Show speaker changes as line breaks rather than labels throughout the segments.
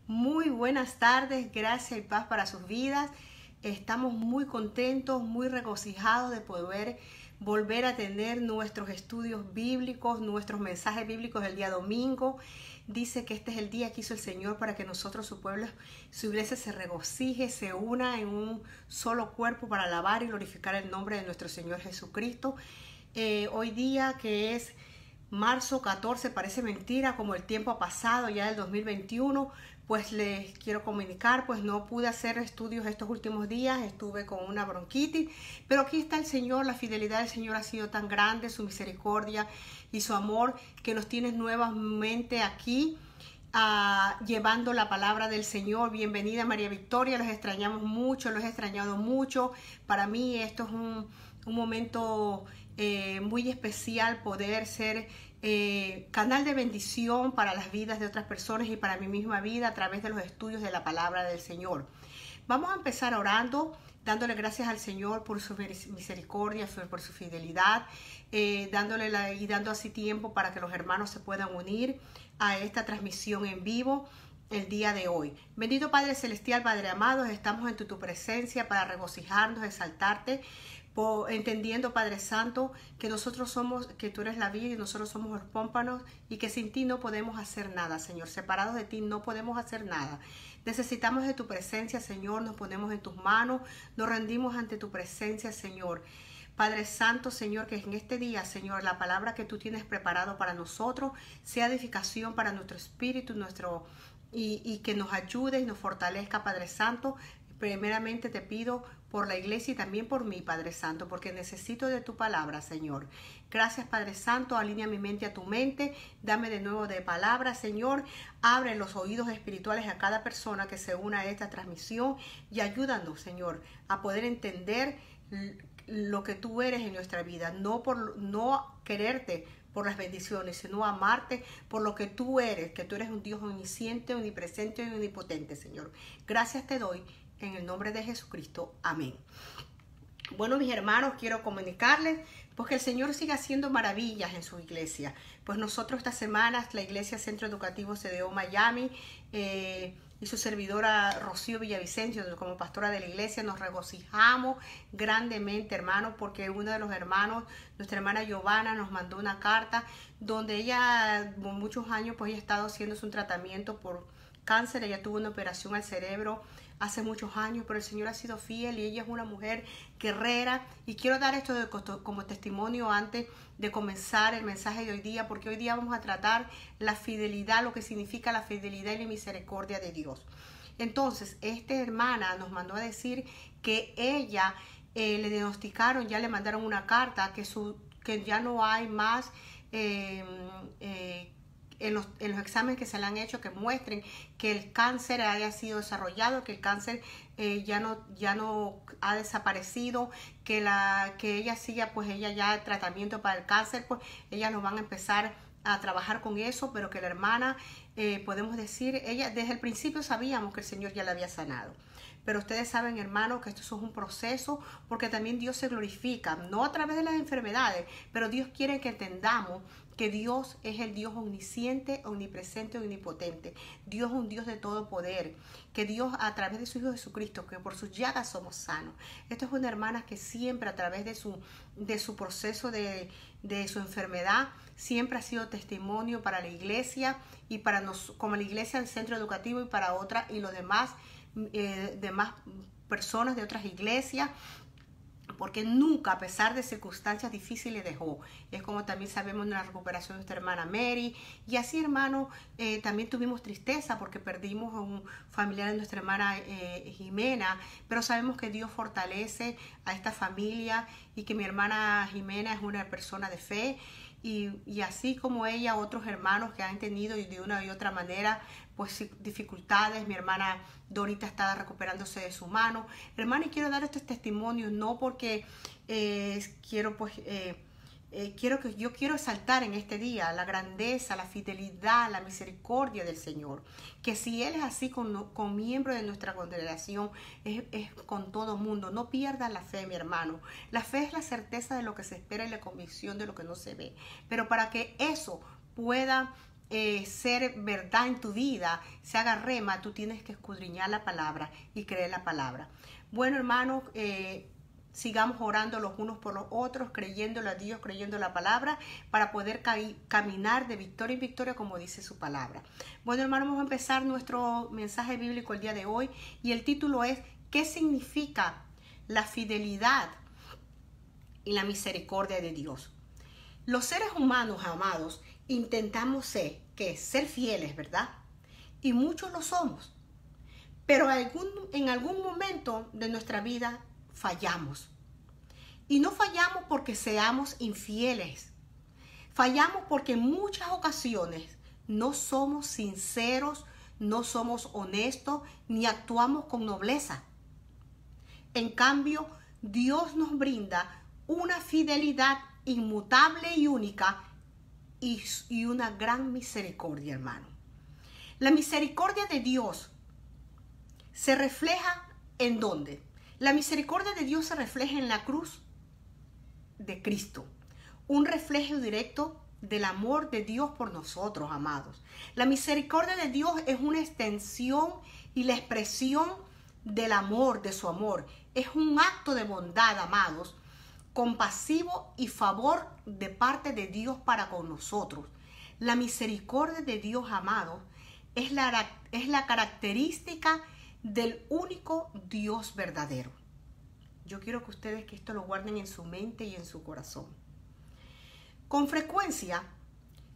Muy buenas tardes, gracias y paz para sus vidas. Estamos muy contentos, muy regocijados de poder volver a tener nuestros estudios bíblicos, nuestros mensajes bíblicos del día domingo. Dice que este es el día que hizo el Señor para que nosotros, su pueblo, su iglesia se regocije, se una en un solo cuerpo para alabar y glorificar el nombre de nuestro Señor Jesucristo. Hoy día que es marzo 14, parece mentira como el tiempo ha pasado ya del 2021, pues les quiero comunicar, pues no pude hacer estudios estos últimos días, estuve con una bronquitis, pero aquí está el Señor, la fidelidad del Señor ha sido tan grande, su misericordia y su amor, que nos tiene nuevamente aquí, llevando la palabra del Señor. Bienvenida María Victoria, los extrañamos mucho, los he extrañado mucho. Para mí esto es un momento muy especial, poder ser canal de bendición para las vidas de otras personas y para mi misma vida a través de los estudios de la palabra del Señor. Vamos a empezar orando, dándole gracias al Señor por su misericordia, por su fidelidad, dando así tiempo para que los hermanos se puedan unir a esta transmisión en vivo el día de hoy. Bendito Padre Celestial, Padre amado, estamos en tu presencia para regocijarnos, exaltarte, entendiendo, Padre Santo, que nosotros somos, que tú eres la vid y nosotros somos los pámpanos, y que sin ti no podemos hacer nada, Señor. Separados de ti no podemos hacer nada. Necesitamos de tu presencia, Señor. Nos ponemos en tus manos, nos rendimos ante tu presencia, Señor. Padre Santo, Señor, que en este día, Señor, la palabra que tú tienes preparado para nosotros sea edificación para nuestro espíritu, y que nos ayude y nos fortalezca, Padre Santo. Primeramente te pido por la iglesia y también por mí, Padre Santo, porque necesito de tu palabra, Señor. Gracias, Padre Santo. Alinea mi mente a tu mente. Dame de nuevo de palabra, Señor. Abre los oídos espirituales a cada persona que se una a esta transmisión y ayúdanos, Señor, a poder entender lo que tú eres en nuestra vida. No quererte por las bendiciones, sino amarte por lo que tú eres, que tú eres un Dios omnisciente, omnipresente y omnipotente, Señor. Gracias te doy en el nombre de Jesucristo. Amén. Bueno, mis hermanos, quiero comunicarles pues que el Señor sigue haciendo maravillas en su iglesia. Pues nosotros esta semana, la iglesia Centro Educativo CDO Miami y su servidora Rocío Villavicencio, como pastora de la iglesia, nos regocijamos grandemente, hermanos, porque uno de los hermanos, nuestra hermana Giovanna, nos mandó una carta donde ella, por muchos años, pues ella ha estado haciéndose un tratamiento por cáncer. Ella tuvo una operación al cerebro hace muchos años, pero el Señor ha sido fiel y ella es una mujer guerrera. Y quiero dar esto como testimonio antes de comenzar el mensaje de hoy día, porque hoy día vamos a tratar la fidelidad, lo que significa la fidelidad y la misericordia de Dios. Entonces, esta hermana nos mandó a decir que ella le diagnosticaron, ya le mandaron una carta que ya no hay más en los exámenes que se le han hecho, que muestren que el cáncer haya sido desarrollado, que el cáncer ya no ha desaparecido, que ella siga, pues ella ya tratamiento para el cáncer, pues ellas nos van a empezar a trabajar con eso, pero que la hermana, podemos decir, ella desde el principio sabíamos que el Señor ya la había sanado. Pero ustedes saben, hermanos, que esto es un proceso, porque también Dios se glorifica, no a través de las enfermedades, pero Dios quiere que entendamos que Dios es el Dios omnisciente, omnipresente, omnipotente. Dios es un Dios de todo poder, que Dios a través de su Hijo Jesucristo, que por sus llagas somos sanos. Esto es una hermana que siempre a través de su proceso de su enfermedad, siempre ha sido testimonio para la iglesia y para nosotros, como la iglesia del centro educativo y para otras y los demás personas de otras iglesias, porque nunca, a pesar de circunstancias difíciles, dejó. Es como también sabemos en la recuperación de nuestra hermana Mary. Y así, hermano, también tuvimos tristeza porque perdimos a un familiar de nuestra hermana Jimena, pero sabemos que Dios fortalece a esta familia y que mi hermana Jimena es una persona de fe. Y así como ella, otros hermanos que han tenido y de una y otra manera pues dificultades. Mi hermana Dorita está recuperándose de su mano. Hermana, y quiero dar estos testimonios no porque yo quiero exaltar en este día la grandeza, la fidelidad, la misericordia del Señor. Que si Él es así con miembros de nuestra congregación, es con todo mundo. No pierdas la fe, mi hermano. La fe es la certeza de lo que se espera y la convicción de lo que no se ve. Pero para que eso pueda ser verdad en tu vida, se haga rema, tú tienes que escudriñar la palabra y creer la palabra. Bueno, hermanos, sigamos orando los unos por los otros, creyéndole a Dios, creyendo la palabra, para poder caminar de victoria en victoria, como dice su palabra. Bueno, hermanos, vamos a empezar nuestro mensaje bíblico el día de hoy, y el título es ¿qué significa la fidelidad y la misericordia de Dios? Los seres humanos, amados, intentamos ser fieles, ¿verdad? Y muchos lo somos. Pero en algún momento de nuestra vida fallamos. Y no fallamos porque seamos infieles. Fallamos porque en muchas ocasiones no somos sinceros, no somos honestos, ni actuamos con nobleza. En cambio, Dios nos brinda una fidelidad inmutable y única y una gran misericordia, hermano. La misericordia de Dios se refleja ¿en dónde? La misericordia de Dios se refleja en la cruz de Cristo, un reflejo directo del amor de Dios por nosotros, amados. La misericordia de Dios es una extensión y la expresión del amor, de su amor. Es un acto de bondad, amados, compasivo y favor de parte de Dios para con nosotros. La misericordia de Dios, amados, es la característica del único Dios verdadero. Yo quiero que ustedes que esto lo guarden en su mente y en su corazón. Con frecuencia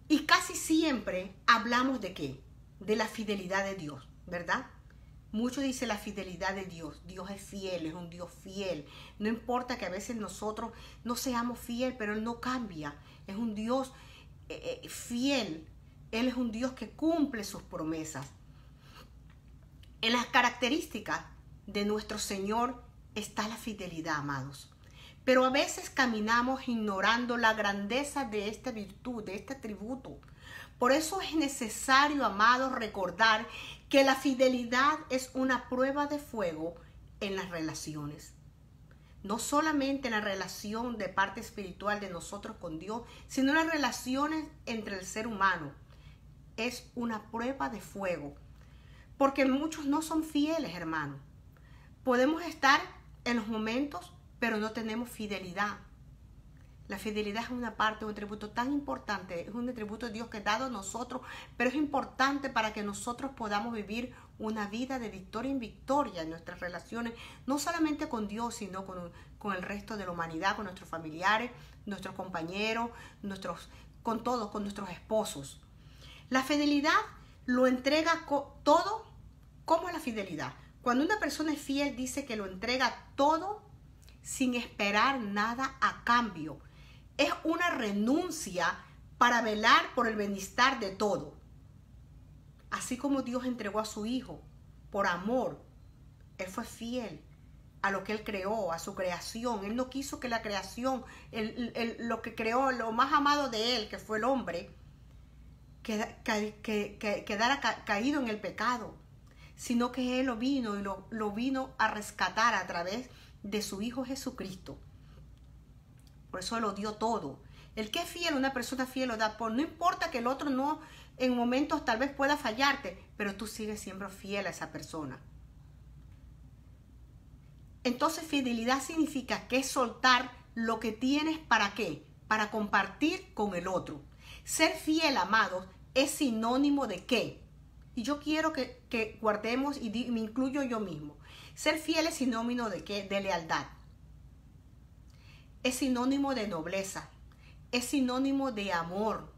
y casi siempre hablamos ¿de qué? De la fidelidad de Dios, ¿verdad? Muchos dicen la fidelidad de Dios. Dios es fiel, es un Dios fiel. No importa que a veces nosotros no seamos fieles, pero Él no cambia. Es un Dios fiel. Él es un Dios que cumple sus promesas. En las características de nuestro Señor está la fidelidad, amados. Pero a veces caminamos ignorando la grandeza de esta virtud, de este atributo. Por eso es necesario, amados, recordar que la fidelidad es una prueba de fuego en las relaciones. No solamente en la relación de parte espiritual de nosotros con Dios, sino en las relaciones entre el ser humano. Es una prueba de fuego. Porque muchos no son fieles, hermano. Podemos estar en los momentos, pero no tenemos fidelidad. La fidelidad es una parte, un atributo tan importante, es un atributo de Dios que ha dado a nosotros, pero es importante para que nosotros podamos vivir una vida de victoria en victoria en nuestras relaciones, no solamente con Dios, sino con el resto de la humanidad, con nuestros familiares, nuestros compañeros, con todos, con nuestros esposos. La fidelidad lo entrega todo. ¿Cómo es la fidelidad? Cuando una persona es fiel, dice que lo entrega todo sin esperar nada a cambio. Es una renuncia para velar por el bienestar de todo. Así como Dios entregó a su Hijo por amor, Él fue fiel a lo que Él creó, a su creación. Él no quiso que la creación, lo que creó, lo más amado de Él, que fue el hombre, quedara caído en el pecado, sino que Él lo vino y lo vino a rescatar a través de su Hijo Jesucristo. Por eso lo dio todo. El que es fiel, una persona fiel lo da por, no importa que el otro no, en momentos tal vez pueda fallarte, pero tú sigues siempre fiel a esa persona. Entonces fidelidad significa que es soltar lo que tienes, ¿para qué? Para compartir con el otro. Ser fiel, amados, es sinónimo de ¿qué? Y yo quiero que guardemos, y me incluyo yo mismo. Ser fiel es sinónimo de ¿qué? De lealtad. Es sinónimo de nobleza. Es sinónimo de amor.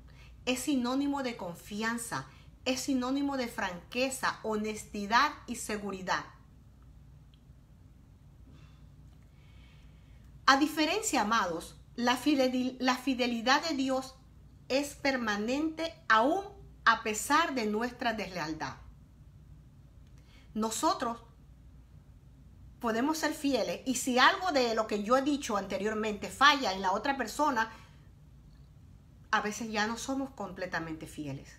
Es sinónimo de confianza. Es sinónimo de franqueza, honestidad y seguridad. A diferencia, amados, la fidelidad de Dios es permanente aún a pesar de nuestra deslealtad. Nosotros podemos ser fieles y si algo de lo que yo he dicho anteriormente falla en la otra persona, a veces ya no somos completamente fieles.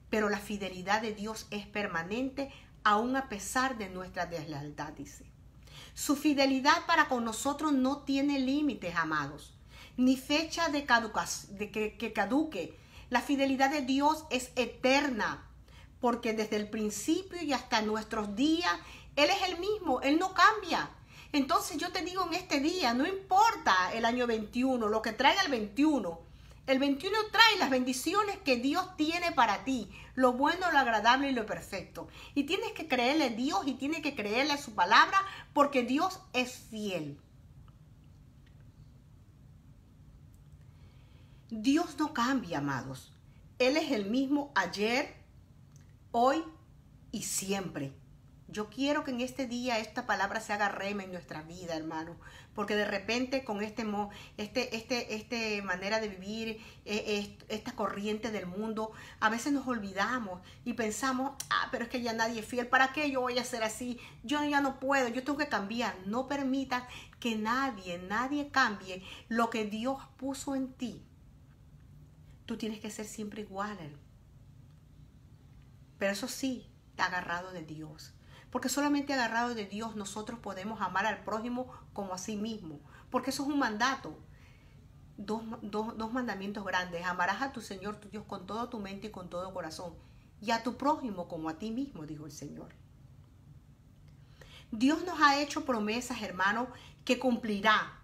Pero la fidelidad de Dios es permanente aún a pesar de nuestra deslealtad, dice. Su fidelidad para con nosotros no tiene límites, amados, ni fecha que caduque. La fidelidad de Dios es eterna, porque desde el principio y hasta nuestros días, Él es el mismo, Él no cambia. Entonces yo te digo en este día, no importa el año 21, lo que traiga el 21 trae las bendiciones que Dios tiene para ti, lo bueno, lo agradable y lo perfecto. Y tienes que creerle a Dios y tienes que creerle a su palabra, porque Dios es fiel. Dios no cambia, amados. Él es el mismo ayer, hoy y siempre. Yo quiero que en este día esta palabra se haga rema en nuestra vida, hermano, porque de repente con esta manera de vivir, esta corriente del mundo, a veces nos olvidamos y pensamos, pero es que ya nadie es fiel, ¿para qué yo voy a ser así? Yo ya no puedo, yo tengo que cambiar. No permitas que nadie cambie lo que Dios puso en ti. Tú tienes que ser siempre igual, pero eso sí, agarrado de Dios. Porque solamente agarrado de Dios nosotros podemos amar al prójimo como a sí mismo. Porque eso es un mandato. Dos mandamientos grandes. Amarás a tu Señor, tu Dios, con toda tu mente y con todo corazón. Y a tu prójimo como a ti mismo, dijo el Señor. Dios nos ha hecho promesas, hermano, que cumplirá.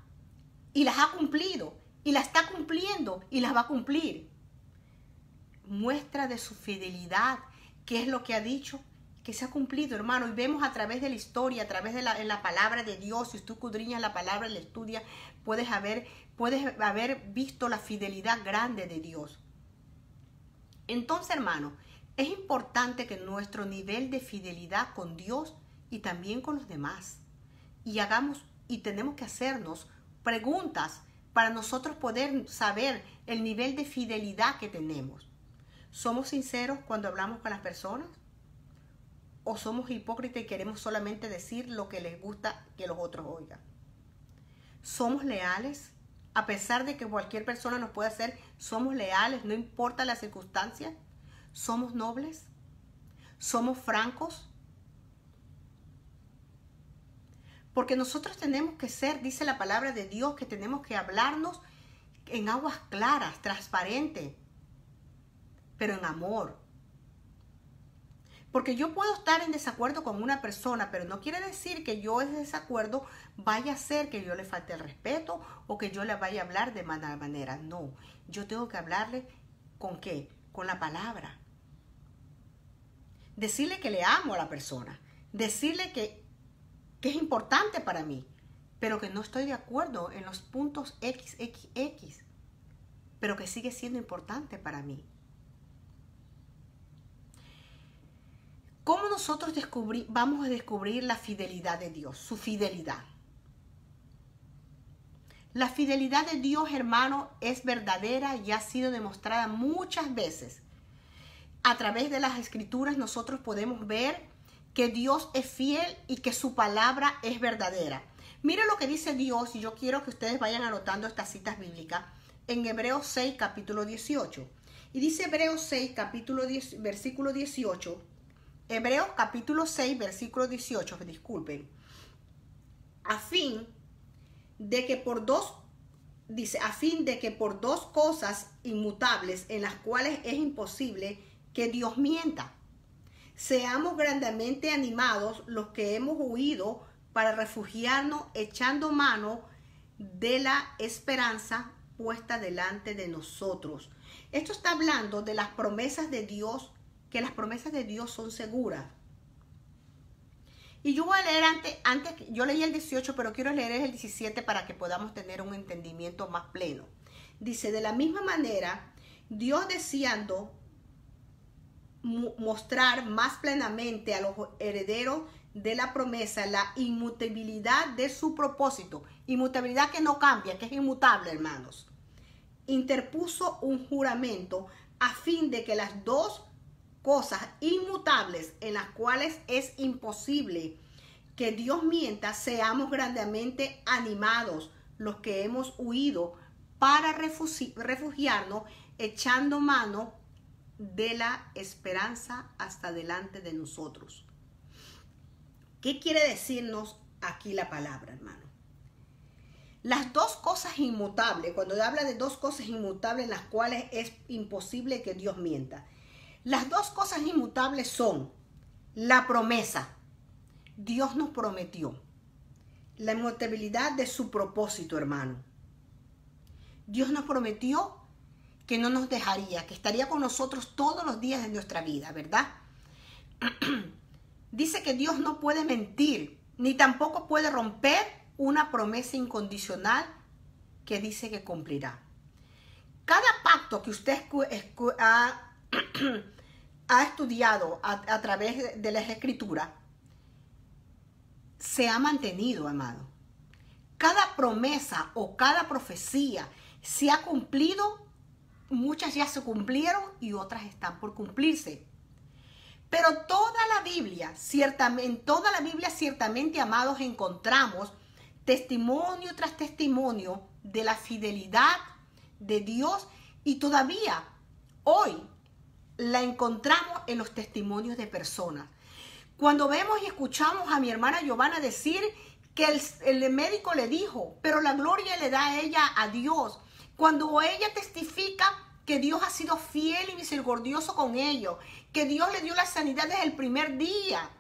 Y las ha cumplido. Y las está cumpliendo. Y las va a cumplir. Muestra de su fidelidad. ¿Qué es lo que ha dicho? Que se ha cumplido, hermano, y vemos a través de la historia, a través de la palabra de Dios. Si tú escudriñas la palabra y la estudias, puedes haber visto la fidelidad grande de Dios. Entonces, hermano, es importante que nuestro nivel de fidelidad con Dios y también con los demás, y tenemos que hacernos preguntas para nosotros poder saber el nivel de fidelidad que tenemos. ¿Somos sinceros cuando hablamos con las personas? ¿O somos hipócritas y queremos solamente decir lo que les gusta que los otros oigan? ¿Somos leales? A pesar de que cualquier persona nos pueda hacer, ¿somos leales? No importa las circunstancias. ¿Somos nobles? ¿Somos francos? Porque nosotros tenemos que ser, dice la palabra de Dios, que tenemos que hablarnos en aguas claras, transparentes, pero en amor. Porque yo puedo estar en desacuerdo con una persona, pero no quiere decir que yo ese desacuerdo vaya a hacer que yo le falte el respeto o que yo le vaya a hablar de mala manera. No, yo tengo que hablarle ¿con qué? Con la palabra. Decirle que le amo a la persona. Decirle que es importante para mí, pero que no estoy de acuerdo en los puntos XXX, pero que sigue siendo importante para mí. ¿Cómo nosotros vamos a descubrir la fidelidad de Dios? Su fidelidad. La fidelidad de Dios, hermano, es verdadera y ha sido demostrada muchas veces. A través de las Escrituras nosotros podemos ver que Dios es fiel y que su palabra es verdadera. Mire lo que dice Dios, y yo quiero que ustedes vayan anotando estas citas bíblicas en Hebreos 6, capítulo 18. Y dice Hebreos 6, capítulo 10, versículo 18. Hebreos capítulo 6, versículo 18, disculpen. A fin de que por dos cosas inmutables en las cuales es imposible que Dios mienta, seamos grandemente animados los que hemos huido para refugiarnos echando mano de la esperanza puesta delante de nosotros. Esto está hablando de las promesas de Dios, que las promesas de Dios son seguras. Y yo voy a leer antes, yo leí el 18, pero quiero leer el 17 para que podamos tener un entendimiento más pleno. Dice, de la misma manera, Dios deseando mostrar más plenamente a los herederos de la promesa la inmutabilidad de su propósito. Inmutabilidad que no cambia, que es inmutable, hermanos. Interpuso un juramento a fin de que las dos cosas inmutables en las cuales es imposible que Dios mienta, seamos grandemente animados los que hemos huido para refugiarnos echando mano de la esperanza hasta delante de nosotros. ¿Qué quiere decirnos aquí la palabra, hermano? Las dos cosas inmutables, cuando habla de dos cosas inmutables en las cuales es imposible que Dios mienta. Las dos cosas inmutables son la promesa. Dios nos prometió. La inmutabilidad de su propósito, hermano. Dios nos prometió que no nos dejaría, que estaría con nosotros todos los días de nuestra vida, ¿verdad? Dice que Dios no puede mentir, ni tampoco puede romper una promesa incondicional que dice que cumplirá. Cada pacto que usted ha estudiado a través de las Escrituras se ha mantenido, amado. Cada promesa o cada profecía se ha cumplido. Muchas ya se cumplieron y otras están por cumplirse. Pero en toda la Biblia, ciertamente, amados, encontramos testimonio tras testimonio de la fidelidad de Dios, y todavía hoy la encontramos en los testimonios de personas. Cuando vemos y escuchamos a mi hermana Giovanna decir que el médico le dijo, pero la gloria le da a ella a Dios. Cuando ella testifica que Dios ha sido fiel y misericordioso con ellos, que Dios le dio la sanidad desde el primer día,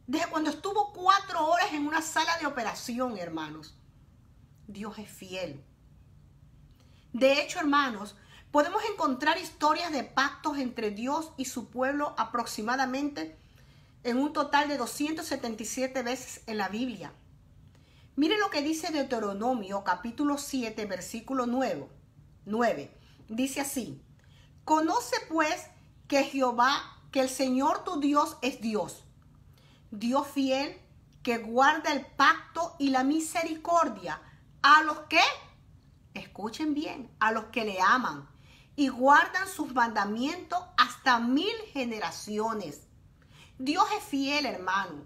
desde cuando estuvo 4 horas en una sala de operación, hermanos. Dios es fiel. De hecho, hermanos, podemos encontrar historias de pactos entre Dios y su pueblo aproximadamente en un total de 277 veces en la Biblia. Mire lo que dice Deuteronomio capítulo 7, versículo 9. Dice así: conoce pues que Jehová, que el Señor tu Dios es Dios, Dios fiel, que guarda el pacto y la misericordia a los que, escuchen bien, a los que le aman y guardan sus mandamientos hasta 1000 generaciones. Dios es fiel, hermano.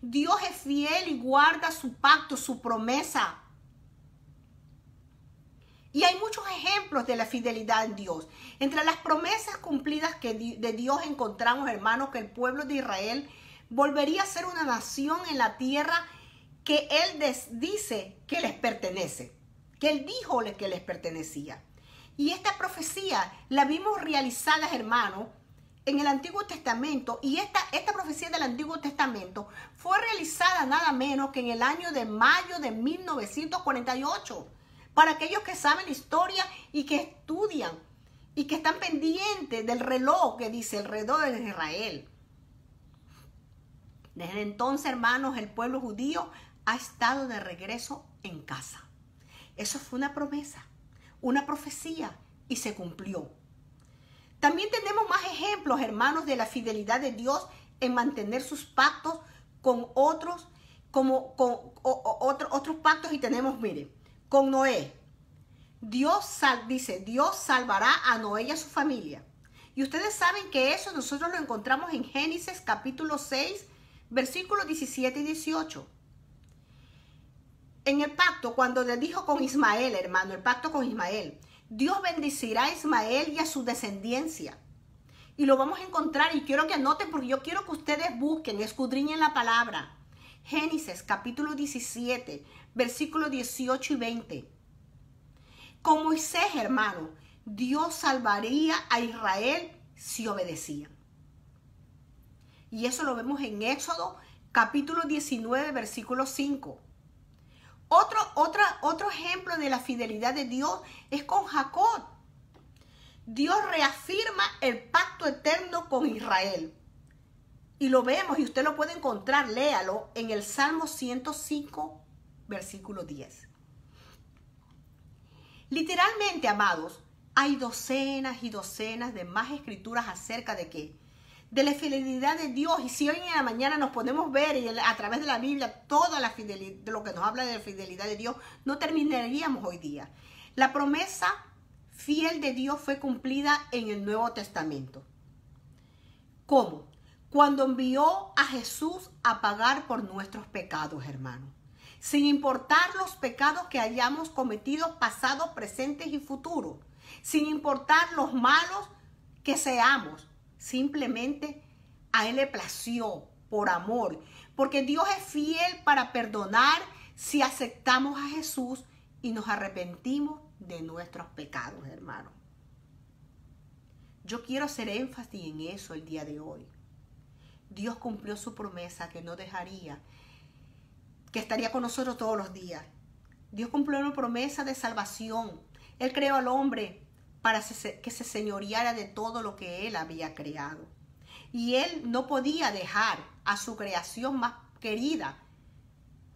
Dios es fiel y guarda su pacto, su promesa. Y hay muchos ejemplos de la fidelidad de Dios. Entre las promesas cumplidas de Dios encontramos, hermanos, que el pueblo de Israel volvería a ser una nación en la tierra que Él dice que les pertenece, que Él dijo que les pertenecía. Y esta profecía la vimos realizada, hermanos, en el Antiguo Testamento, y esta profecía del Antiguo Testamento fue realizada nada menos que en el año de mayo de 1948. Para aquellos que saben la historia y que estudian y que están pendientes del reloj que dice el reloj de Israel. Desde entonces, hermanos, el pueblo judío ha estado de regreso en casa. Eso fue una promesa, una profecía, y se cumplió. También tenemos más ejemplos, hermanos, de la fidelidad de Dios en mantener sus pactos con otros, otros pactos. Y tenemos, mire, con Noé. Dios salvará a Noé y a su familia. Y ustedes saben que eso nosotros lo encontramos en Génesis capítulo 6, versículos 17 y 18. En el pacto, cuando le dijo con Ismael, hermano, el pacto con Ismael, Dios bendecirá a Ismael y a su descendencia. Y lo vamos a encontrar, y quiero que anoten, porque yo quiero que ustedes busquen, escudriñen la palabra. Génesis capítulo 17, versículos 18 y 20. Con Moisés, hermano, Dios salvaría a Israel si obedecían. Y eso lo vemos en Éxodo capítulo 19, versículo 5. Otro ejemplo de la fidelidad de Dios es con Jacob. Dios reafirma el pacto eterno con Israel. Y lo vemos, y usted lo puede encontrar, léalo, en el Salmo 105, versículo 10. Literalmente, amados, hay docenas y docenas de más escrituras acerca de qué, de la fidelidad de Dios. Y si hoy en la mañana nos podemos ver a través de la Biblia toda la fidelidad, de lo que nos habla de la fidelidad de Dios, no terminaríamos hoy día. La promesa fiel de Dios fue cumplida en el Nuevo Testamento. ¿Cómo? Cuando envió a Jesús a pagar por nuestros pecados, hermanos. Sin importar los pecados que hayamos cometido, pasados, presentes y futuros. Sin importar los malos que seamos. Simplemente a Él le plació por amor. Porque Dios es fiel para perdonar si aceptamos a Jesús y nos arrepentimos de nuestros pecados, hermano. Yo quiero hacer énfasis en eso el día de hoy. Dios cumplió su promesa que no dejaría, que estaría con nosotros todos los días. Dios cumplió una promesa de salvación. Él creó al hombre para que se señoreara de todo lo que Él había creado. Y Él no podía dejar a su creación más querida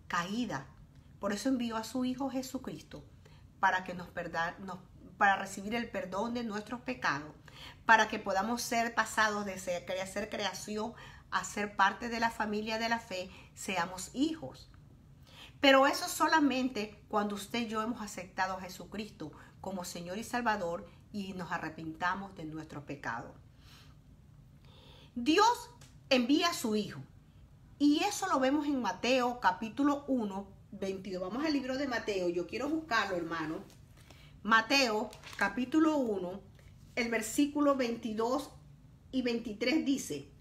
caída. Por eso envió a su Hijo Jesucristo para para recibir el perdón de nuestros pecados, para que podamos ser pasados de ser creación a ser parte de la familia de la fe, seamos hijos. Pero eso solamente cuando usted y yo hemos aceptado a Jesucristo como Señor y Salvador y nos arrepintamos de nuestros pecados. Dios envía a su Hijo. Y eso lo vemos en Mateo capítulo 1, 22. Vamos al libro de Mateo. Yo quiero buscarlo, hermano. Mateo capítulo 1, el versículo 22 y 23 dice: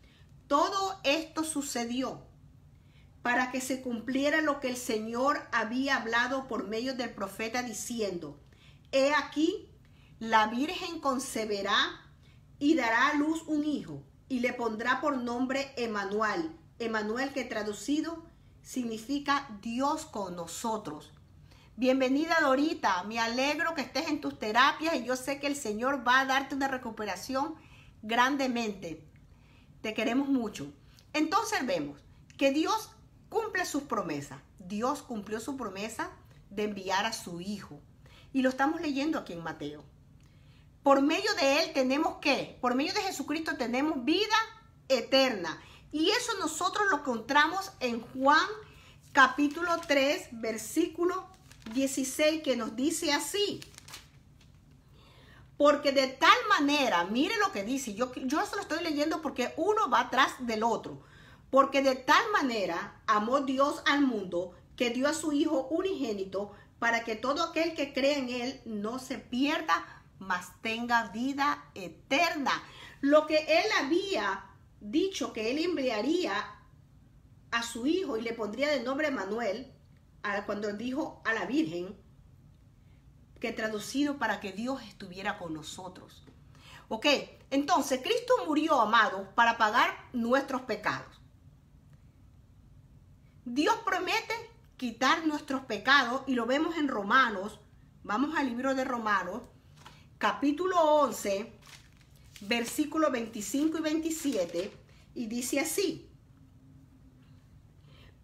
todo esto sucedió para que se cumpliera lo que el Señor había hablado por medio del profeta diciendo: he aquí, la Virgen concebirá y dará a luz un hijo y le pondrá por nombre Emmanuel. Emmanuel, que traducido significa Dios con nosotros. Bienvenida, Dorita. Me alegro que estés en tus terapias y yo sé que el Señor va a darte una recuperación grandemente. Te queremos mucho. Entonces vemos que Dios cumple sus promesas. Dios cumplió su promesa de enviar a su Hijo. Y lo estamos leyendo aquí en Mateo. Por medio de Él tenemos ¿qué? Por medio de Jesucristo tenemos vida eterna. Y eso nosotros lo encontramos en Juan capítulo 3, versículo 16, que nos dice así: porque de tal manera, mire lo que dice, yo se lo estoy leyendo porque uno va atrás del otro. Porque de tal manera amó Dios al mundo que dio a su Hijo unigénito para que todo aquel que cree en Él no se pierda, mas tenga vida eterna. Lo que Él había dicho que Él enviaría a su Hijo y le pondría de nombre Emmanuel, cuando dijo a la Virgen, que traducido para que Dios estuviera con nosotros. Ok, entonces Cristo murió, amados, para pagar nuestros pecados. Dios promete quitar nuestros pecados y lo vemos en Romanos. Vamos al libro de Romanos, capítulo 11, versículos 25 y 27, y dice así: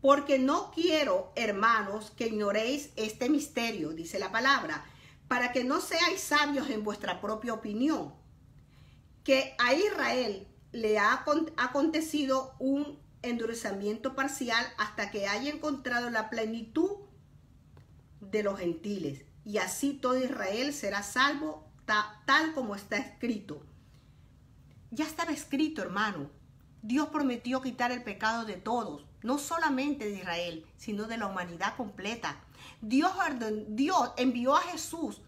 porque no quiero, hermanos, que ignoréis este misterio, dice la palabra, para que no seáis sabios en vuestra propia opinión, que a Israel le ha acontecido un endurecimiento parcial hasta que haya encontrado la plenitud de los gentiles, y así todo Israel será salvo, tal como está escrito. Ya estaba escrito, hermano. Dios prometió quitar el pecado de todos, no solamente de Israel, sino de la humanidad completa. Dios envió a Jesús,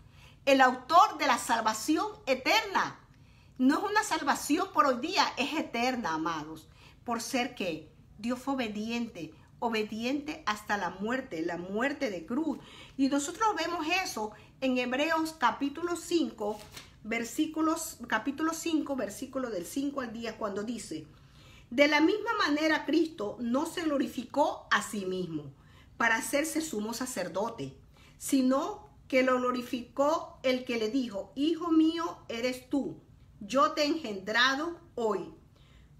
el autor de la salvación eterna. No es una salvación por hoy día, es eterna, amados. Por ser que Dios fue obediente hasta la muerte de cruz. Y nosotros vemos eso en Hebreos capítulo 5, versículo del 5 al 10, cuando dice: de la misma manera Cristo no se glorificó a sí mismo para hacerse sumo sacerdote, sino que lo glorificó el que le dijo: hijo mío eres tú, yo te he engendrado hoy.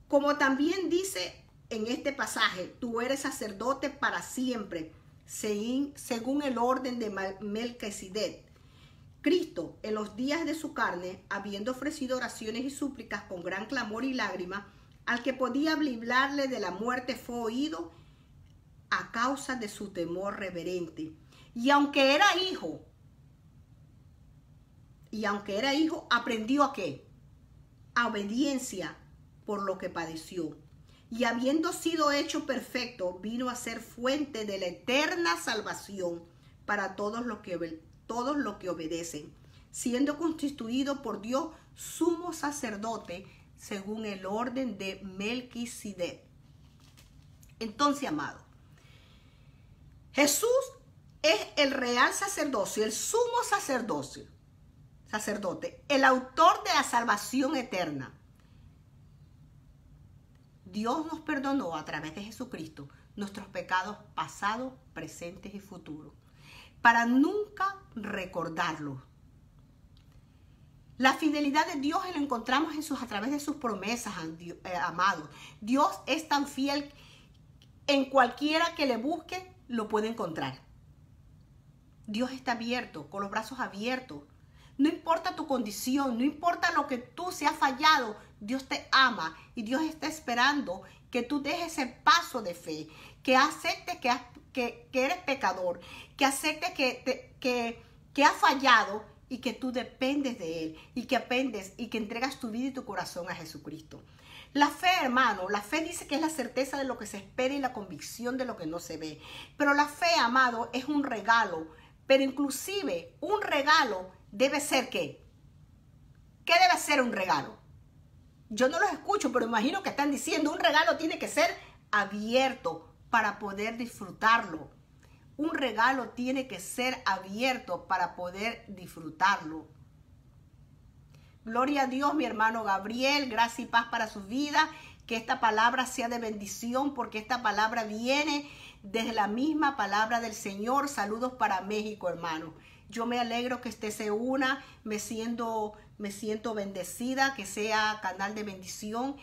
Como también dice en este pasaje: tú eres sacerdote para siempre, según el orden de Melquisedec. Cristo, en los días de su carne, habiendo ofrecido oraciones y súplicas con gran clamor y lágrimas, al que podía librarle de la muerte, fue oído a causa de su temor reverente. Y aunque era hijo, aprendió ¿a qué? A obediencia por lo que padeció. Y habiendo sido hecho perfecto, vino a ser fuente de la eterna salvación para todos los que obedecen, siendo constituido por Dios sumo sacerdote según el orden de Melquisedec. Entonces, amado, Jesús es el real sacerdocio, el sumo sacerdote, el autor de la salvación eterna. Dios nos perdonó a través de Jesucristo nuestros pecados pasados, presentes y futuros, para nunca recordarlos. La fidelidad de Dios la encontramos a través de sus promesas, amados. Dios es tan fiel, en cualquiera que le busque, lo puede encontrar. Dios está abierto, con los brazos abiertos. No importa tu condición, no importa lo que tú se has fallado, Dios te ama y Dios está esperando que tú dejes ese paso de fe, que aceptes que eres pecador, que aceptes que has fallado y que tú dependes de Él y que aprendes y que entregas tu vida y tu corazón a Jesucristo. La fe, hermano, la fe dice que es la certeza de lo que se espera y la convicción de lo que no se ve. Pero la fe, amado, es un regalo. Pero inclusive un regalo debe ser ¿qué? ¿Qué debe ser un regalo? Yo no los escucho, pero imagino que están diciendo un regalo tiene que ser abierto para poder disfrutarlo. Un regalo tiene que ser abierto para poder disfrutarlo. Gloria a Dios, mi hermano Gabriel, gracia y paz para su vida. Que esta palabra sea de bendición, porque esta palabra viene desde la misma palabra del Señor. Saludos para México, hermano. Yo me alegro que usted se una, me siento bendecida, que sea canal de bendición.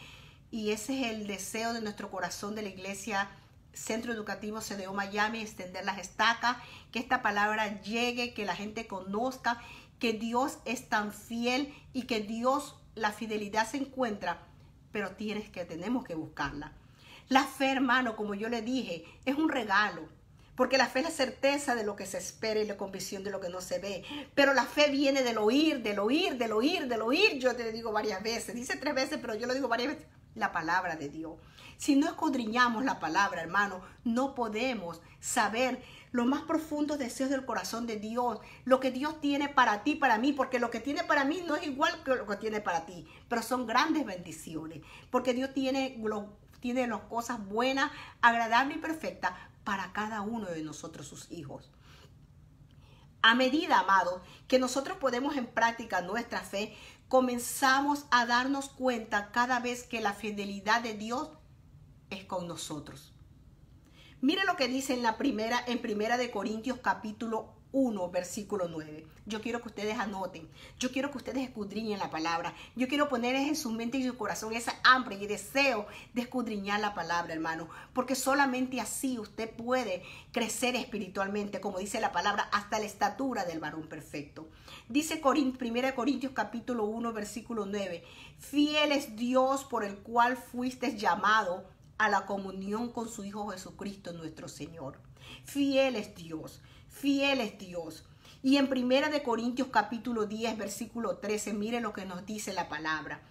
Y ese es el deseo de nuestro corazón de la iglesia Centro Educativo CDO Miami, extender las estacas, que esta palabra llegue, que la gente conozca que Dios es tan fiel y que Dios, la fidelidad se encuentra, pero tenemos que buscarla. La fe, hermano, como yo le dije, es un regalo, porque la fe es la certeza de lo que se espera y la convicción de lo que no se ve. Pero la fe viene del oír, del oír, del oír, del oír. Yo te digo varias veces, dice 3 veces, pero yo lo digo varias veces, la palabra de Dios. Si no escudriñamos la palabra, hermano, no podemos saber los más profundos deseos del corazón de Dios, lo que Dios tiene para ti, para mí, porque lo que tiene para mí no es igual que lo que tiene para ti, pero son grandes bendiciones, porque Dios tiene las cosas buenas, agradables y perfectas para cada uno de nosotros, sus hijos. A medida, amado, que nosotros ponemos en práctica nuestra fe, comenzamos a darnos cuenta cada vez que la fidelidad de Dios es con nosotros. Mire lo que dice en primera de Corintios capítulo 1, versículo 9. Yo quiero que ustedes anoten, yo quiero que ustedes escudriñen la palabra, yo quiero poner en su mente y su corazón esa hambre y deseo de escudriñar la palabra, hermano, porque solamente así usted puede crecer espiritualmente, como dice la palabra, hasta la estatura del varón perfecto. Dice 1 Corintios capítulo 1, versículo 9, fiel es Dios por el cual fuiste llamado a la comunión con su Hijo Jesucristo nuestro Señor. Fiel es Dios, fiel es Dios. Y en 1 Corintios capítulo 10, versículo 13, mire lo que nos dice la palabra.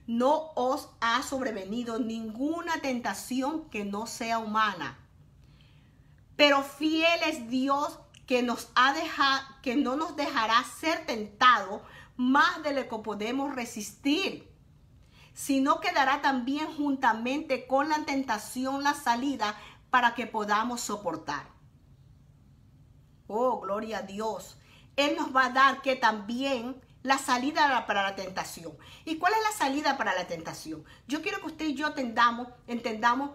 No os ha sobrevenido ninguna tentación que no sea humana, pero fiel es Dios que no nos dejará ser tentados más de lo que podemos resistir, sino que dará también juntamente con la tentación la salida para que podamos soportar. Oh, gloria a Dios. Él nos va a dar que también la salida para la tentación. ¿Y cuál es la salida para la tentación? Yo quiero que usted y yo entendamos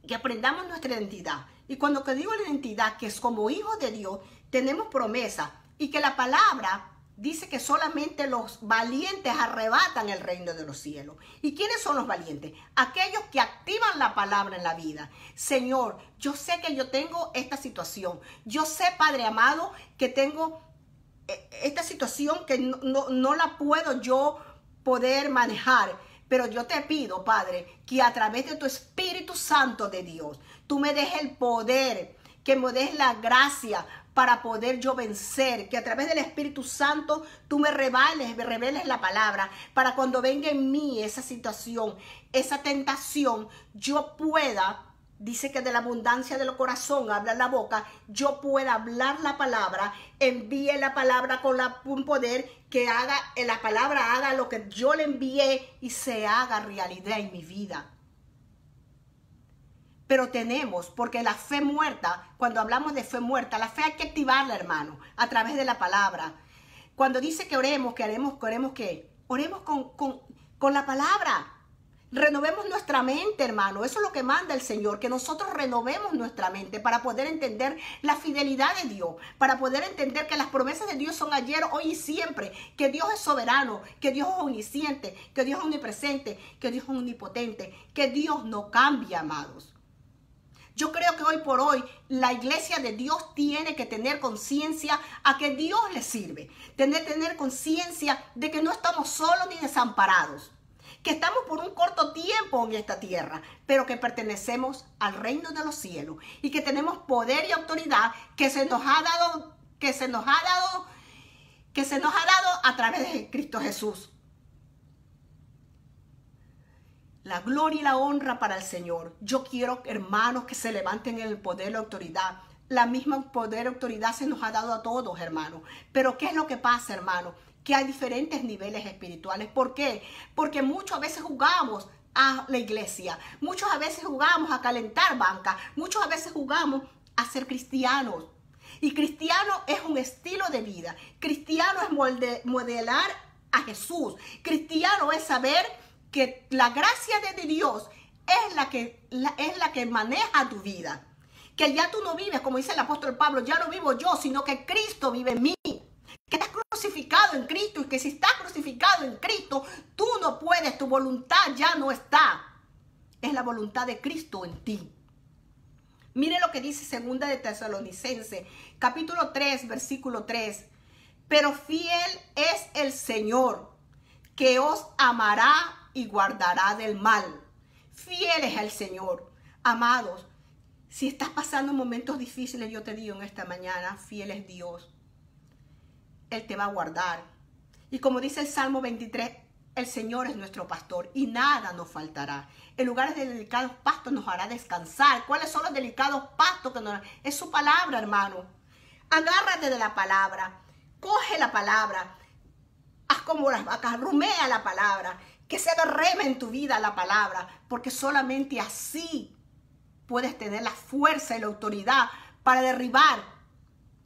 que aprendamos nuestra identidad. Y cuando que digo la identidad, que es como hijos de Dios, tenemos promesa y que la palabra dice que solamente los valientes arrebatan el reino de los cielos. ¿Y quiénes son los valientes? Aquellos que activan la palabra en la vida. Señor, yo sé que yo tengo esta situación. Yo sé, Padre amado, que tengo esta situación que no la puedo yo poder manejar. Pero yo te pido, Padre, que a través de tu Espíritu Santo de Dios, tú me des el poder, que me des la gracia para poder yo vencer, que a través del Espíritu Santo tú me reveles la palabra, para cuando venga en mí esa situación, esa tentación, yo pueda, dice que de la abundancia del corazón habla la boca, yo pueda hablar la palabra, envíe la palabra con un poder que la palabra haga lo que yo le envié y se haga realidad en mi vida. pero tenemos, porque la fe muerta, cuando hablamos de fe muerta, la fe hay que activarla, hermano, a través de la palabra. Cuando dice que oremos, que oremos ¿qué? Oremos con la palabra. Renovemos nuestra mente, hermano. Eso es lo que manda el Señor, que nosotros renovemos nuestra mente para poder entender la fidelidad de Dios, para poder entender que las promesas de Dios son ayer, hoy y siempre, que Dios es soberano, que Dios es omnisciente, que Dios es omnipresente, que Dios es omnipotente, que Dios no cambia, amados. Yo creo que hoy por hoy la iglesia de Dios tiene que tener conciencia a que Dios le sirve. Tener conciencia de que no estamos solos ni desamparados. Que estamos por un corto tiempo en esta tierra, pero que pertenecemos al reino de los cielos. Y que tenemos poder y autoridad que se nos ha dado a través de Cristo Jesús. La gloria y la honra para el Señor. Yo quiero, hermanos, que se levanten en el poder y la autoridad. La misma poder y autoridad se nos ha dado a todos, hermanos. Pero ¿qué es lo que pasa, hermanos? Que hay diferentes niveles espirituales. ¿Por qué? Porque muchas veces jugamos a la iglesia. Muchas veces jugamos a calentar banca. Muchas veces jugamos a ser cristianos. Y cristiano es un estilo de vida. Cristiano es modelar a Jesús. Cristiano es saber que la gracia de Dios es la que maneja tu vida. Que ya tú no vives, como dice el apóstol Pablo, ya no vivo yo, sino que Cristo vive en mí. Que estás crucificado en Cristo y que si estás crucificado en Cristo, tú no puedes, tu voluntad ya no está. Es la voluntad de Cristo en ti. Mire lo que dice 2 de Tesalonicenses, capítulo 3, versículo 3. Pero fiel es el Señor, que os amará y guardará del mal. Fiel es el Señor. Amados, si estás pasando momentos difíciles, yo te digo en esta mañana, fiel es Dios. Él te va a guardar. Y como dice el Salmo 23, el Señor es nuestro pastor y nada nos faltará. En lugares de delicados pastos nos hará descansar. ¿Cuáles son los delicados pastos que nos... Es su palabra, hermano. Agárrate de la palabra. Coge la palabra. Haz como las vacas, rumea la palabra. Que se haga rema en tu vida la palabra. Porque solamente así puedes tener la fuerza y la autoridad para derribar.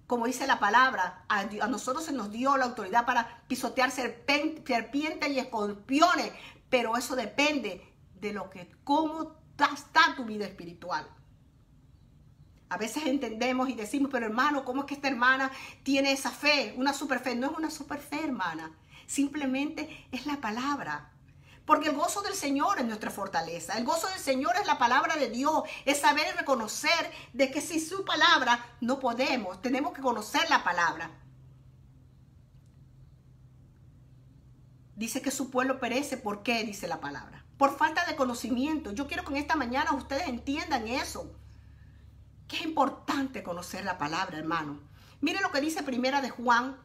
Como dice la palabra, a nosotros se nos dio la autoridad para pisotear serpientes y escorpiones, pero eso depende de cómo está tu vida espiritual. A veces entendemos y decimos, pero hermano, ¿cómo es que esta hermana tiene esa fe? Una super fe. No es una super fe, hermana. Simplemente es la palabra. Porque el gozo del Señor es nuestra fortaleza. El gozo del Señor es la palabra de Dios. Es saber y reconocer de que sin su palabra no podemos. Tenemos que conocer la palabra. Dice que su pueblo perece. ¿Por qué? Dice la palabra. Por falta de conocimiento. Yo quiero que en esta mañana ustedes entiendan eso. Que es importante conocer la palabra, hermano. Mire lo que dice Primera de Juan,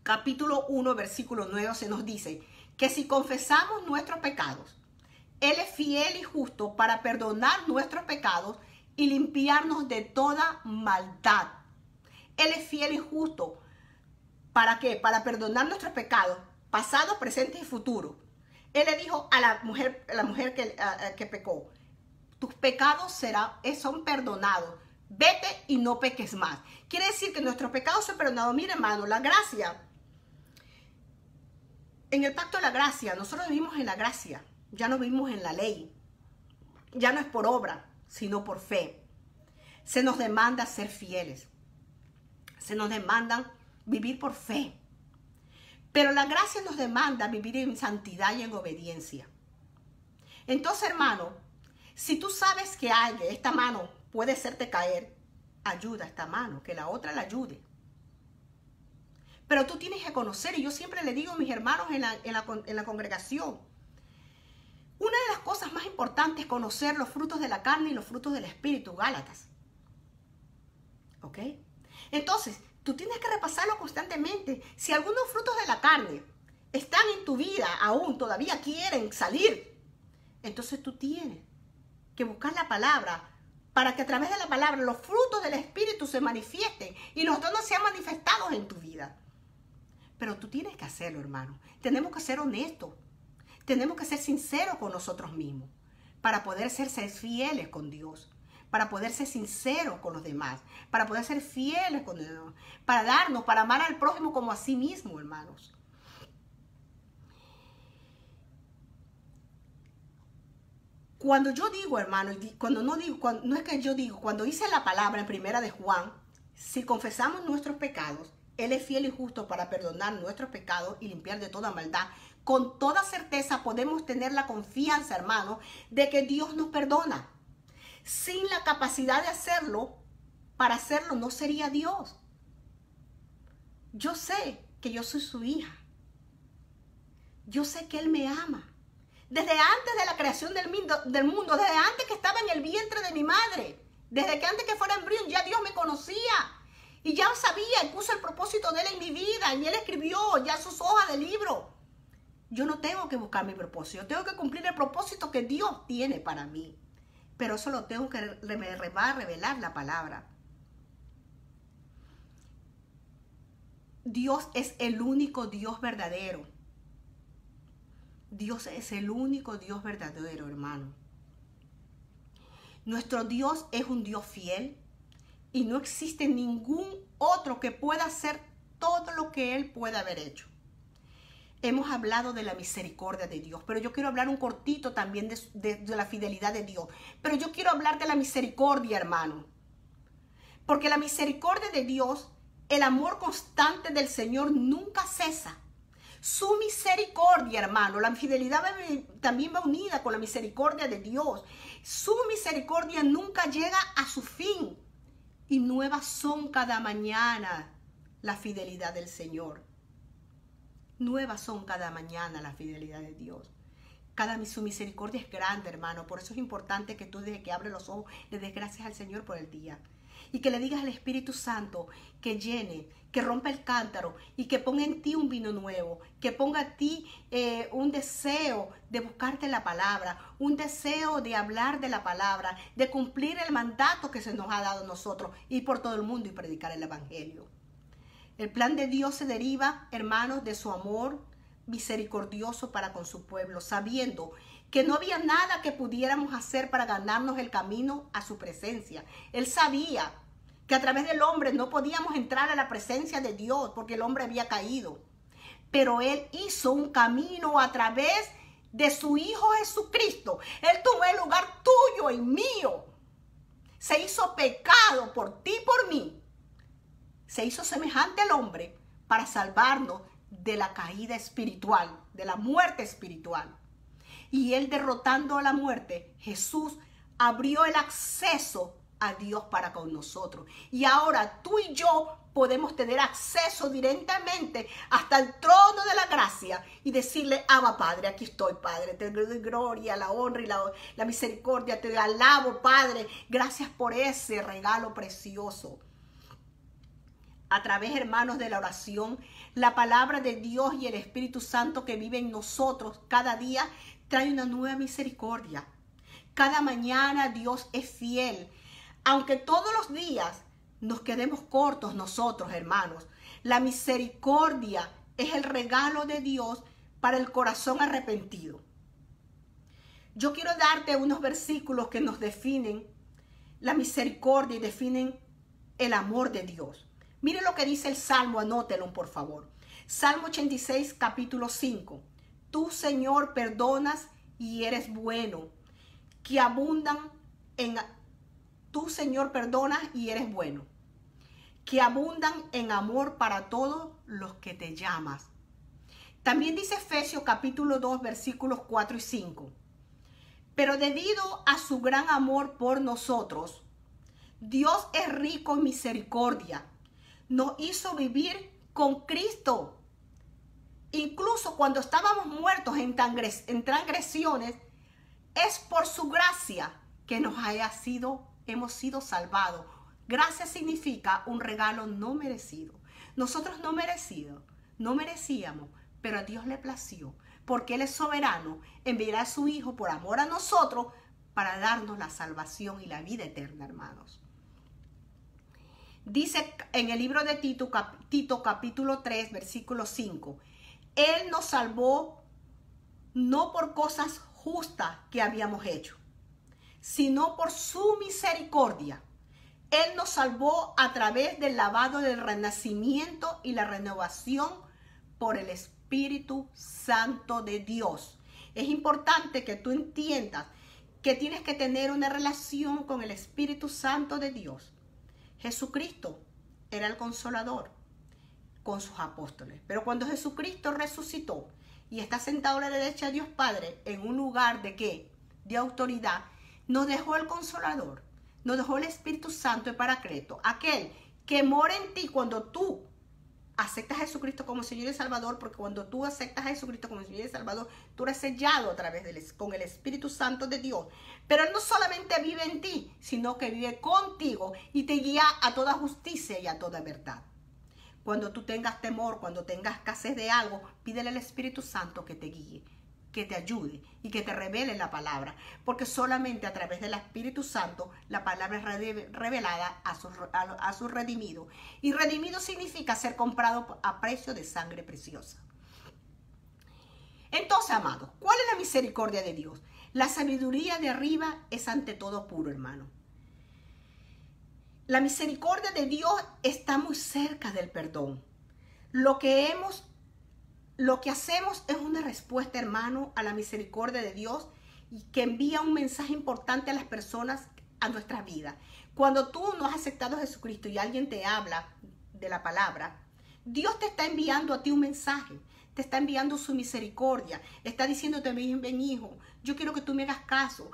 capítulo 1, versículo 9. Se nos dice que si confesamos nuestros pecados, Él es fiel y justo para perdonar nuestros pecados y limpiarnos de toda maldad. Él es fiel y justo. ¿Para qué? Para perdonar nuestros pecados, pasados, presentes y futuros. Él le dijo a la mujer que pecó, tus pecados son perdonados. Vete y no peques más. Quiere decir que nuestros pecados son perdonados. Mire, hermano, la gracia. En el pacto de la gracia, nosotros vivimos en la gracia, ya no vivimos en la ley. Ya no es por obra, sino por fe. Se nos demanda ser fieles. Se nos demanda vivir por fe. Pero la gracia nos demanda vivir en santidad y en obediencia. Entonces, hermano, si tú sabes que esta mano puede hacerte caer, ayuda a esta mano, que la otra la ayude. Pero tú tienes que conocer, y yo siempre le digo a mis hermanos en la congregación, una de las cosas más importantes es conocer los frutos de la carne y los frutos del espíritu, Gálatas. ¿Ok? Entonces, tú tienes que repasarlo constantemente. Si algunos frutos de la carne están en tu vida aún, todavía quieren salir, entonces tú tienes que buscar la palabra para que a través de la palabra los frutos del espíritu se manifiesten y los dones sean manifestados en tu vida. Pero tú tienes que hacerlo, hermano. Tenemos que ser honestos. Tenemos que ser sinceros con nosotros mismos. para poder ser fieles con Dios, para poder ser sinceros con los demás, para poder ser fieles con Dios, para darnos, para amar al prójimo como a sí mismo, hermanos. Cuando yo digo, hermano, no es que yo digo, cuando dice la palabra en primera de Juan, si confesamos nuestros pecados, Él es fiel y justo para perdonar nuestros pecados y limpiar de toda maldad. Con toda certeza podemos tener la confianza, hermano, de que Dios nos perdona. Sin la capacidad de hacerlo, para hacerlo no sería Dios. Yo sé que yo soy su hija. Yo sé que Él me ama. Desde antes de la creación del mundo, desde antes que estaba en el vientre de mi madre, desde que antes que fuera embrión, ya Dios me conocía. Y ya sabía y puso el propósito de Él en mi vida. Y Él escribió ya sus hojas de libro. Yo no tengo que buscar mi propósito. Tengo que cumplir el propósito que Dios tiene para mí. Pero eso lo tengo que revelar la palabra. Dios es el único Dios verdadero. Dios es el único Dios verdadero, hermano. Nuestro Dios es un Dios fiel y no existe ningún otro que pueda hacer todo lo que Él pueda haber hecho. Hemos hablado de la misericordia de Dios, pero yo quiero hablar un cortito también de la fidelidad de Dios. Pero yo quiero hablar de la misericordia, hermano. Porque la misericordia de Dios, el amor constante del Señor nunca cesa. Su misericordia, hermano, la fidelidad también va unida con la misericordia de Dios. Su misericordia nunca llega a su fin. Y nuevas son cada mañana la fidelidad del Señor. Nuevas son cada mañana la fidelidad de Dios. Su misericordia es grande, hermano. Por eso es importante que tú, desde que abres los ojos, le des gracias al Señor por el día. Y que le digas al Espíritu Santo que llene, que rompa el cántaro y que ponga en ti un vino nuevo. Que ponga en ti un deseo de buscarte la palabra, un deseo de hablar de la palabra, de cumplir el mandato que se nos ha dado a nosotros, ir por todo el mundo y predicar el Evangelio. El plan de Dios se deriva, hermanos, de su amor misericordioso para con su pueblo, sabiendo que no había nada que pudiéramos hacer para ganarnos el camino a su presencia. Él sabía que a través del hombre no podíamos entrar a la presencia de Dios porque el hombre había caído. Pero Él hizo un camino a través de su Hijo Jesucristo. Él tomó el lugar tuyo y mío. Se hizo pecado por ti y por mí. Se hizo semejante al hombre para salvarnos de la caída espiritual, de la muerte espiritual. Y Él, derrotando a la muerte, Jesús abrió el acceso a Dios para con nosotros. Y ahora tú y yo podemos tener acceso directamente hasta el trono de la gracia y decirle: Abba, Padre, aquí estoy, Padre, te doy gloria, la honra y la misericordia, te alabo, Padre, gracias por ese regalo precioso. A través, hermanos, de la oración, la palabra de Dios y el Espíritu Santo que vive en nosotros cada día trae una nueva misericordia. Cada mañana Dios es fiel. Aunque todos los días nos quedemos cortos nosotros, hermanos, la misericordia es el regalo de Dios para el corazón arrepentido. Yo quiero darte unos versículos que nos definen la misericordia y definen el amor de Dios. Mire lo que dice el Salmo, anótelo por favor. Salmo 86, capítulo 5. Tú, Señor, perdonas y eres bueno, que abundan en... Tú, Señor, perdonas y eres bueno, que abundan en amor para todos los que te llamas. También dice Efesios capítulo 2, versículos 4 y 5. Pero debido a su gran amor por nosotros, Dios es rico en misericordia. Nos hizo vivir con Cristo. Incluso cuando estábamos muertos en transgresiones, es por su gracia que hemos sido salvados. Gracia significa un regalo no merecido. Nosotros no merecíamos, pero a Dios le plació, porque Él es soberano, enviará a su Hijo por amor a nosotros para darnos la salvación y la vida eterna, hermanos. Dice en el libro de Tito capítulo 3, versículo 5, Él nos salvó no por cosas justas que habíamos hecho. sino por su misericordia. Él nos salvó a través del lavado del renacimiento y la renovación por el Espíritu Santo de Dios. Es importante que tú entiendas que tienes que tener una relación con el Espíritu Santo de Dios. Jesucristo era el consolador con sus apóstoles, pero cuando Jesucristo resucitó y está sentado a la derecha de Dios Padre en un lugar de ¿qué? De autoridad, nos dejó el consolador, nos dejó el Espíritu Santo y Paracleto, aquel que mora en ti cuando tú aceptas a Jesucristo como Señor y Salvador, porque cuando tú aceptas a Jesucristo como Señor y Salvador, tú eres sellado a través con el Espíritu Santo de Dios. Pero Él no solamente vive en ti, sino que vive contigo y te guía a toda justicia y a toda verdad. Cuando tú tengas temor, cuando tengas escasez de algo, pídele al Espíritu Santo que te guíe, que te ayude y que te revele la palabra, porque solamente a través del Espíritu Santo la palabra es revelada a su redimido. Y redimido significa ser comprado a precio de sangre preciosa. Entonces, amados, ¿cuál es la misericordia de Dios? La sabiduría de arriba es ante todo puro, hermano. La misericordia de Dios está muy cerca del perdón. Lo que hacemos es una respuesta, hermano, a la misericordia de Dios y que envía un mensaje importante a las personas, a nuestras vidas. Cuando tú no has aceptado a Jesucristo y alguien te habla de la palabra, Dios te está enviando a ti un mensaje, te está enviando su misericordia, está diciéndote, ven hijo, yo quiero que tú me hagas caso,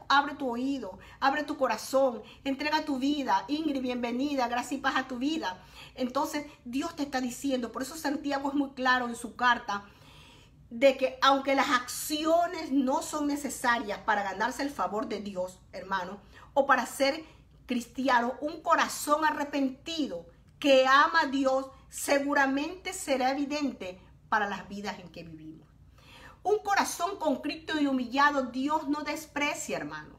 abre tu oído, abre tu corazón, entrega tu vida, Ingrid, bienvenida, gracia y paz a tu vida. Entonces Dios te está diciendo, por eso Santiago es muy claro en su carta, de que aunque las acciones no son necesarias para ganarse el favor de Dios, hermano, o para ser cristiano, un corazón arrepentido que ama a Dios seguramente será evidente para las vidas en que vivimos. Un corazón contrito y humillado Dios no desprecia, hermano.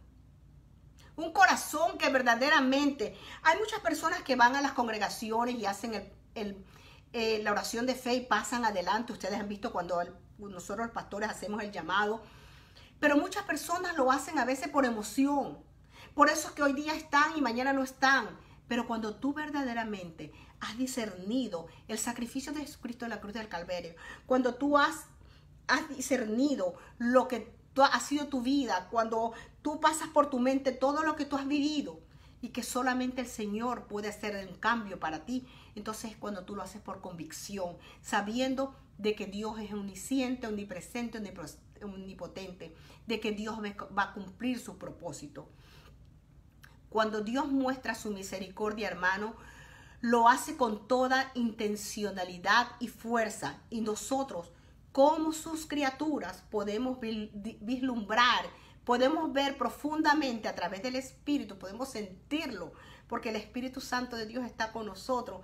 Un corazón que verdaderamente... Hay muchas personas que van a las congregaciones y hacen la oración de fe y pasan adelante. Ustedes han visto cuando nosotros los pastores hacemos el llamado. Pero muchas personas lo hacen a veces por emoción. Por eso es que hoy día están y mañana no están. Pero cuando tú verdaderamente has discernido el sacrificio de Jesucristo en la cruz del Calvario, cuando tú has discernido lo que ha sido tu vida, cuando tú pasas por tu mente todo lo que tú has vivido y que solamente el Señor puede hacer un cambio para ti, entonces es cuando tú lo haces por convicción, sabiendo de que Dios es omnisciente, omnipresente, omnipotente, de que Dios va a cumplir su propósito. Cuando Dios muestra su misericordia, hermano, lo hace con toda intencionalidad y fuerza, y nosotros como sus criaturas podemos vislumbrar, podemos ver profundamente a través del Espíritu, podemos sentirlo, porque el Espíritu Santo de Dios está con nosotros,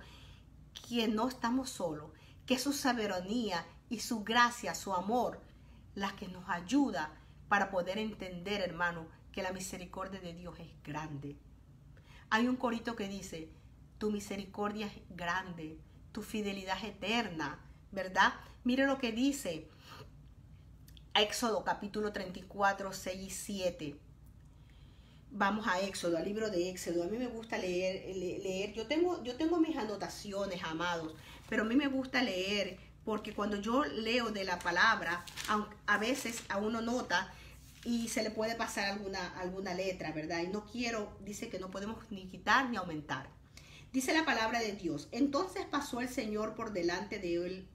que no estamos solos, que su soberanía y su gracia, su amor, las que nos ayuda para poder entender, hermano, que la misericordia de Dios es grande. Hay un corito que dice, tu misericordia es grande, tu fidelidad es eterna, ¿verdad? Mire lo que dice Éxodo capítulo 34, 6 y 7. Vamos a Éxodo, al libro de Éxodo. A mí me gusta leer. Yo tengo mis anotaciones, amados, pero a mí me gusta leer porque cuando yo leo de la palabra, a veces a uno nota y se le puede pasar alguna letra, ¿verdad? Y no quiero, dice que no podemos ni quitar ni aumentar. Dice la palabra de Dios, entonces pasó el Señor por delante de él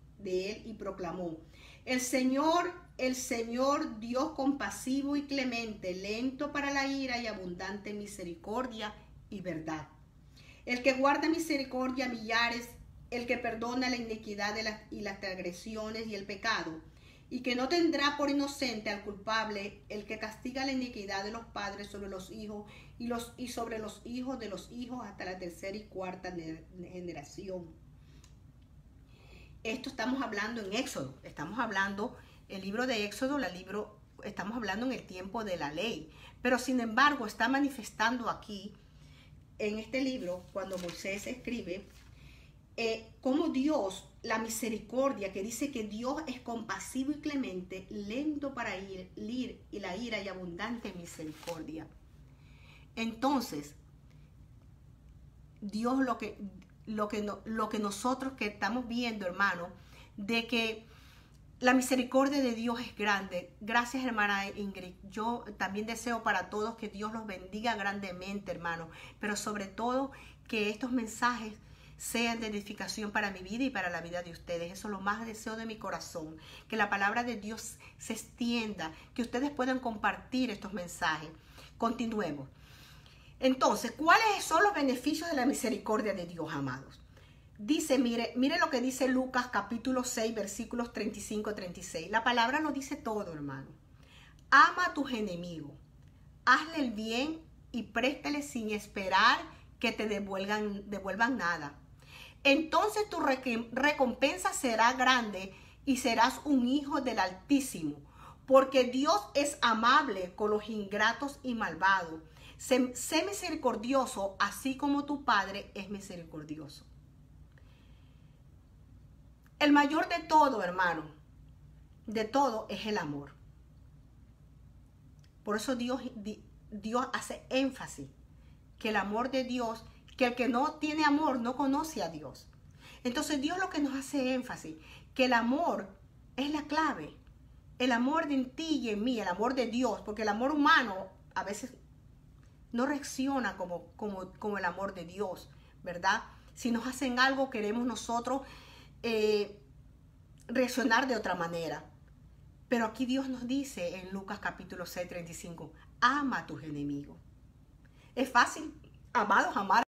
y proclamó, el Señor, Dios compasivo y clemente, lento para la ira y abundante en misericordia y verdad. El que guarda misericordia a millares, el que perdona la iniquidad y las transgresiones y el pecado, y que no tendrá por inocente al culpable, el que castiga la iniquidad de los padres sobre los hijos y sobre los hijos de los hijos hasta la tercera y cuarta generación. Esto estamos hablando en Éxodo, estamos hablando, el libro de Éxodo, estamos hablando en el tiempo de la ley, pero sin embargo está manifestando aquí, en este libro, cuando Moisés escribe, como Dios, la misericordia, que dice que Dios es compasivo y clemente, lento para ir y la ira y abundante en misericordia. Entonces, Dios lo que nosotros que estamos viendo, hermano, de que la misericordia de Dios es grande. Gracias, hermana Ingrid. Yo también deseo para todos que Dios los bendiga grandemente, hermano. Pero sobre todo que estos mensajes sean de edificación para mi vida y para la vida de ustedes. Eso es lo más deseo de mi corazón. Que la palabra de Dios se extienda. Que ustedes puedan compartir estos mensajes. Continuemos. Entonces, ¿cuáles son los beneficios de la misericordia de Dios, amados? Dice, mire lo que dice Lucas capítulo 6, versículos 35-36. La palabra lo dice todo, hermano. Ama a tus enemigos, hazle el bien y préstale sin esperar que te devuelvan nada. Entonces tu recompensa será grande y serás un hijo del Altísimo, porque Dios es amable con los ingratos y malvados. Sé misericordioso, así como tu Padre es misericordioso. El mayor de todo, hermano, de todo es el amor. Por eso Dios hace énfasis que el amor de Dios, que el que no tiene amor no conoce a Dios. Entonces Dios lo que nos hace énfasis, que el amor es la clave. El amor de ti y en mí, el amor de Dios, porque el amor humano a veces no reacciona como el amor de Dios, ¿verdad? Si nos hacen algo, queremos nosotros reaccionar de otra manera. Pero aquí Dios nos dice en Lucas capítulo 6, 35, ama a tus enemigos. Es fácil, amados, amar